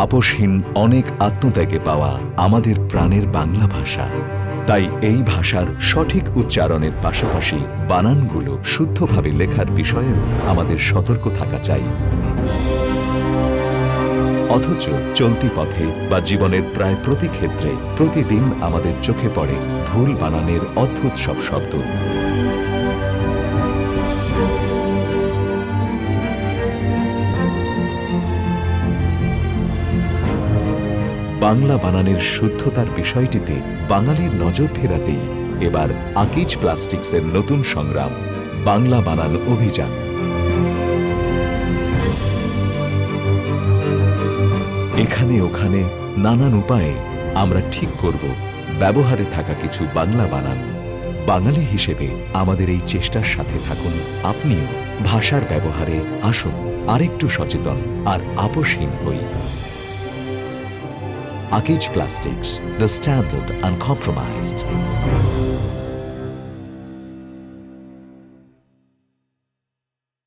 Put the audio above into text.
আপোষহীন অনেক আত্মত্যাগে পাওয়া আমাদের প্রাণের বাংলা ভাষা। তাই এই ভাষার সঠিক উচ্চারণের পাশাপাশি বানানগুলো শুদ্ধভাবে লেখার বিষয়েও আমাদের সতর্ক থাকা চাই। অথচ চলতি পথে বা জীবনের প্রায় প্রতি ক্ষেত্রে প্রতিদিন আমাদের চোখে পড়ে ভুল বানানের অদ্ভুত সব শব্দ। বাংলা বানানের শুদ্ধতার বিষয়টিতে বাঙালির নজর ফেরাতেই এবার আকিজ প্লাস্টিক্সের নতুন সংগ্রাম, বাংলা বানান অভিযান। এখানে ওখানে নানান উপায়ে আমরা ঠিক করব ব্যবহারে থাকা কিছু বাংলা বানান। বাঙালি হিসেবে আমাদের এই চেষ্টার সাথে থাকুন আপনিও। ভাষার ব্যবহারে আসুন আরেকটু সচেতন আর আপোষহীন হই। Akeej Plastics, the standard uncompromised.